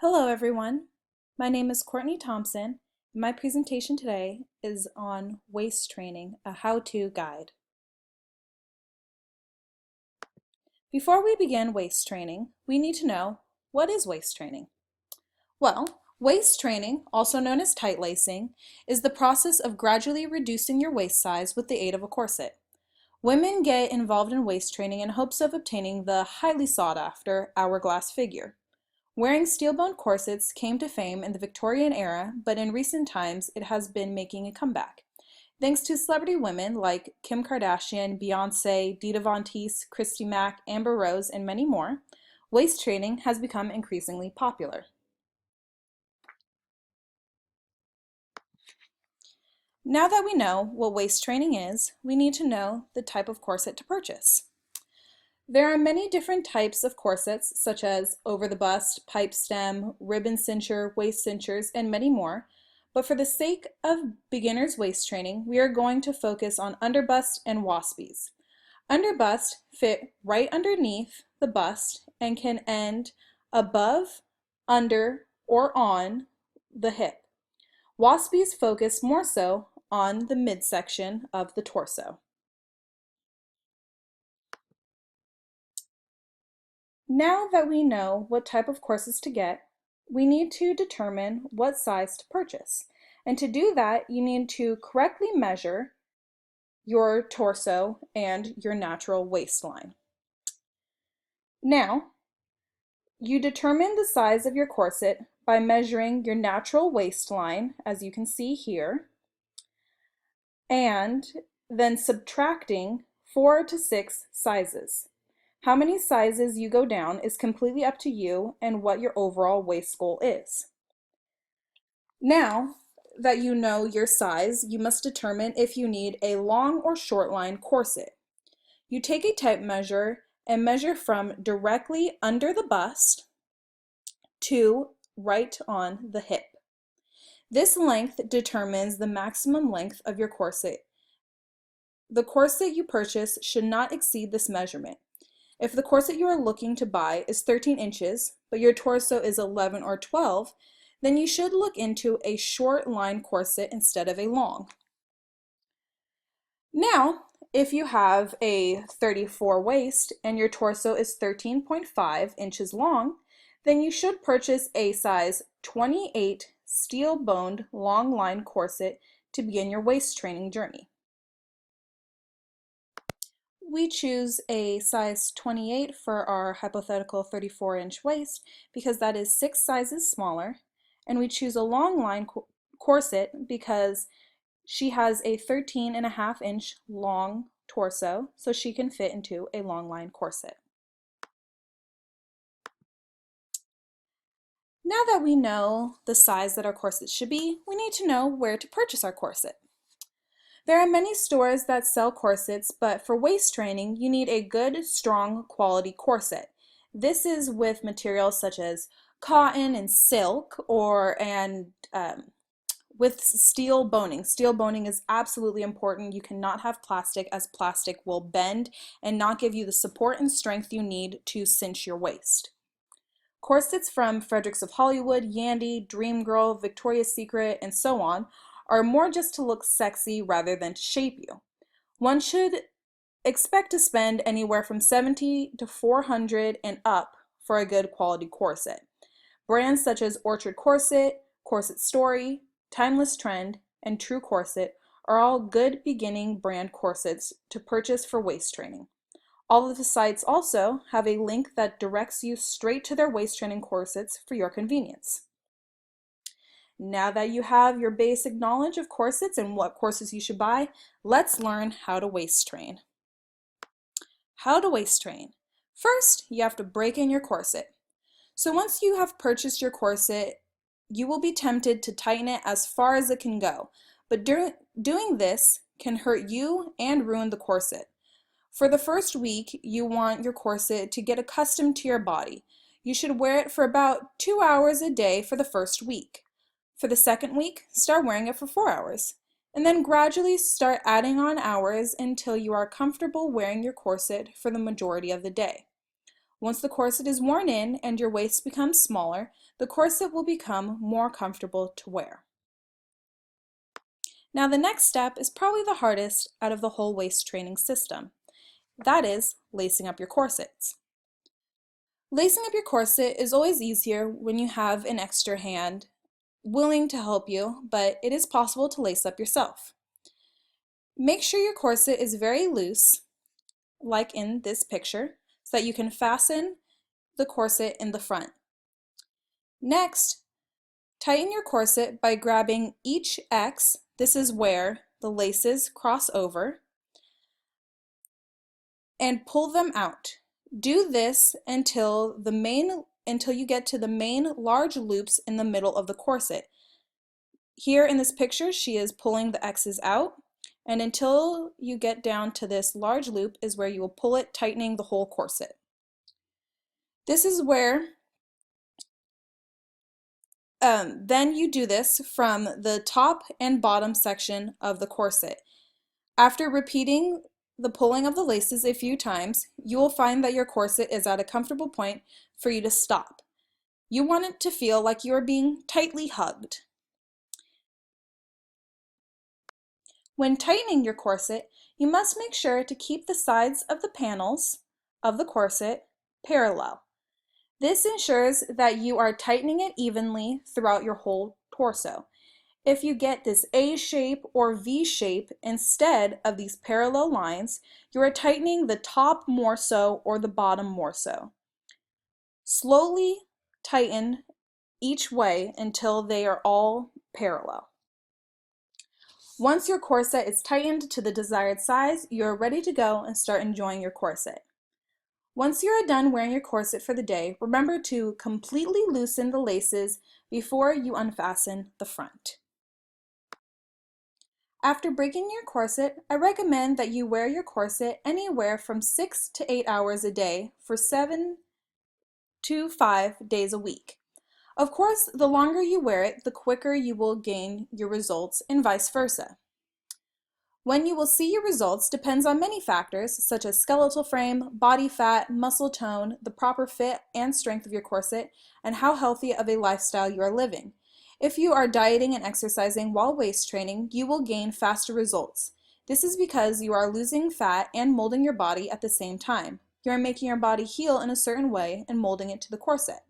Hello everyone, my name is Courtney Thompson and my presentation today is on waist training, a how-to guide. Before we begin waist training, we need to know what is waist training. Well, waist training, also known as tight lacing, is the process of gradually reducing your waist size with the aid of a corset. Women get involved in waist training in hopes of obtaining the highly sought after hourglass figure. Wearing steel-bone corsets came to fame in the Victorian era, but in recent times it has been making a comeback. Thanks to celebrity women like Kim Kardashian, Beyoncé, Dita Von Teese, Christy Mack, Amber Rose, and many more, waist training has become increasingly popular. Now that we know what waist training is, we need to know the type of corset to purchase. There are many different types of corsets, such as over the bust, pipe stem, ribbon cincher, waist cinchers, and many more. But for the sake of beginner's waist training, we are going to focus on underbust and waspies. Underbust fit right underneath the bust and can end above, under, or on the hip. Waspies focus more so on the midsection of the torso. Now that we know what type of corsets to get, we need to determine what size to purchase. And to do that, you need to correctly measure your torso and your natural waistline. Now, you determine the size of your corset by measuring your natural waistline, as you can see here, and then subtracting 4 to 6 sizes. How many sizes you go down is completely up to you and what your overall waist goal is. Now that you know your size, you must determine if you need a long or short line corset. You take a tape measure and measure from directly under the bust to right on the hip. This length determines the maximum length of your corset. The corset you purchase should not exceed this measurement. If the corset you are looking to buy is 13 inches, but your torso is 11 or 12, then you should look into a short line corset instead of a long. Now, if you have a 34 waist and your torso is 13.5 inches long, then you should purchase a size 28 steel-boned long line corset to begin your waist training journey. We choose a size 28 for our hypothetical 34-inch waist because that is 6 sizes smaller, and we choose a long line corset because she has a 13.5-inch long torso, so she can fit into a long line corset. Now that we know the size that our corset should be, we need to know where to purchase our corset. There are many stores that sell corsets, but for waist training, you need a good, strong quality corset. This is with materials such as cotton and silk with steel boning. Steel boning is absolutely important. You cannot have plastic, as plastic will bend and not give you the support and strength you need to cinch your waist. Corsets from Fredericks of Hollywood, Yandy, Dreamgirl, Victoria's Secret, and so on are more just to look sexy rather than to shape you. One should expect to spend anywhere from $70 to $400 and up for a good quality corset. Brands such as Orchard Corset, Corset Story, Timeless Trend, and True Corset are all good beginning brand corsets to purchase for waist training. All of the sites also have a link that directs you straight to their waist training corsets for your convenience. Now that you have your basic knowledge of corsets and what corsets you should buy, let's learn how to waist train. How to waist train. First, you have to break in your corset. So once you have purchased your corset, you will be tempted to tighten it as far as it can go, but doing this can hurt you and ruin the corset. For the first week, you want your corset to get accustomed to your body. You should wear it for about 2 hours a day for the first week. For the second week, start wearing it for 4 hours, and then gradually start adding on hours until you are comfortable wearing your corset for the majority of the day. Once the corset is worn in and your waist becomes smaller, the corset will become more comfortable to wear. Now the next step is probably the hardest out of the whole waist training system. That is lacing up your corsets. Lacing up your corset is always easier when you have an extra hand willing to help you, but it is possible to lace up yourself. Make sure your corset is very loose, like in this picture, so that you can fasten the corset in the front. Next, tighten your corset by grabbing each X, this is where the laces cross over, and pull them out. Do this until you get to the main large loops in the middle of the corset. Here in this picture, she is pulling the X's out, and until you get down to this large loop is where you will pull it, tightening the whole corset. This is where then you do this from the top and bottom section of the corset. After repeating the pulling of the laces a few times, you will find that your corset is at a comfortable point for you to stop. You want it to feel like you are being tightly hugged. When tightening your corset, you must make sure to keep the sides of the panels of the corset parallel. This ensures that you are tightening it evenly throughout your whole torso. If you get this A shape or V shape instead of these parallel lines, you are tightening the top more so or the bottom more so. Slowly tighten each way until they are all parallel. Once your corset is tightened to the desired size, you are ready to go and start enjoying your corset. Once you are done wearing your corset for the day, remember to completely loosen the laces before you unfasten the front. After breaking your corset, I recommend that you wear your corset anywhere from 6 to 8 hours a day for 7 to 5 days a week. Of course, the longer you wear it, the quicker you will gain your results and vice versa. When you will see your results depends on many factors such as skeletal frame, body fat, muscle tone, the proper fit and strength of your corset, and how healthy of a lifestyle you are living. If you are dieting and exercising while waist training, you will gain faster results. This is because you are losing fat and molding your body at the same time. You are making your body heal in a certain way and molding it to the corset.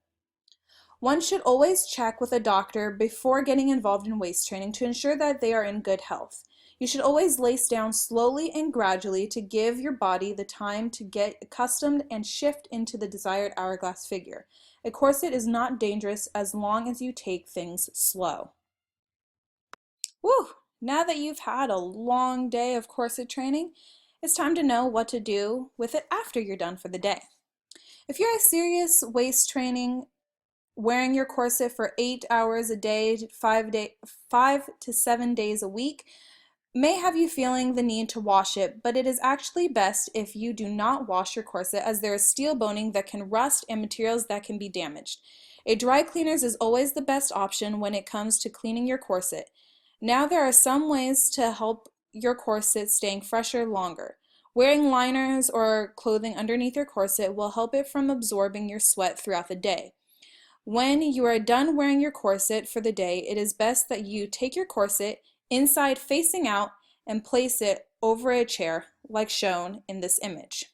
One should always check with a doctor before getting involved in waist training to ensure that they are in good health. You should always lace down slowly and gradually to give your body the time to get accustomed and shift into the desired hourglass figure. A corset is not dangerous as long as you take things slow. Woo! Now that you've had a long day of corset training, it's time to know what to do with it after you're done for the day. If you're a serious waist training, wearing your corset for 8 hours a day, 5 to 7 days a week, may have you feeling the need to wash it, but it is actually best if you do not wash your corset as there is steel boning that can rust and materials that can be damaged. A dry cleaners is always the best option when it comes to cleaning your corset. Now there are some ways to help your corset staying fresher longer. Wearing liners or clothing underneath your corset will help it from absorbing your sweat throughout the day. When you are done wearing your corset for the day, it is best that you take your corset inside facing out and place it over a chair like shown in this image.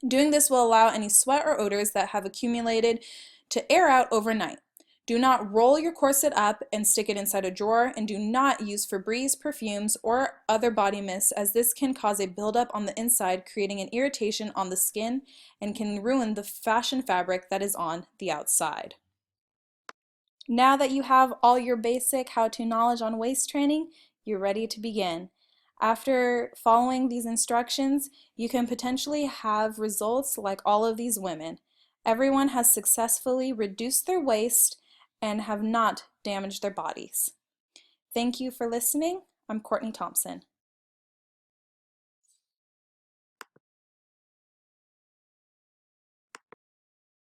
Doing this will allow any sweat or odors that have accumulated to air out overnight. Do not roll your corset up and stick it inside a drawer, and do not use Febreze perfumes or other body mists as this can cause a buildup on the inside, creating an irritation on the skin and can ruin the fashion fabric that is on the outside. Now that you have all your basic how-to knowledge on waist training, you're ready to begin. After following these instructions, you can potentially have results like all of these women. Everyone has successfully reduced their waist and have not damaged their bodies. Thank you for listening. I'm Courtney Thompson.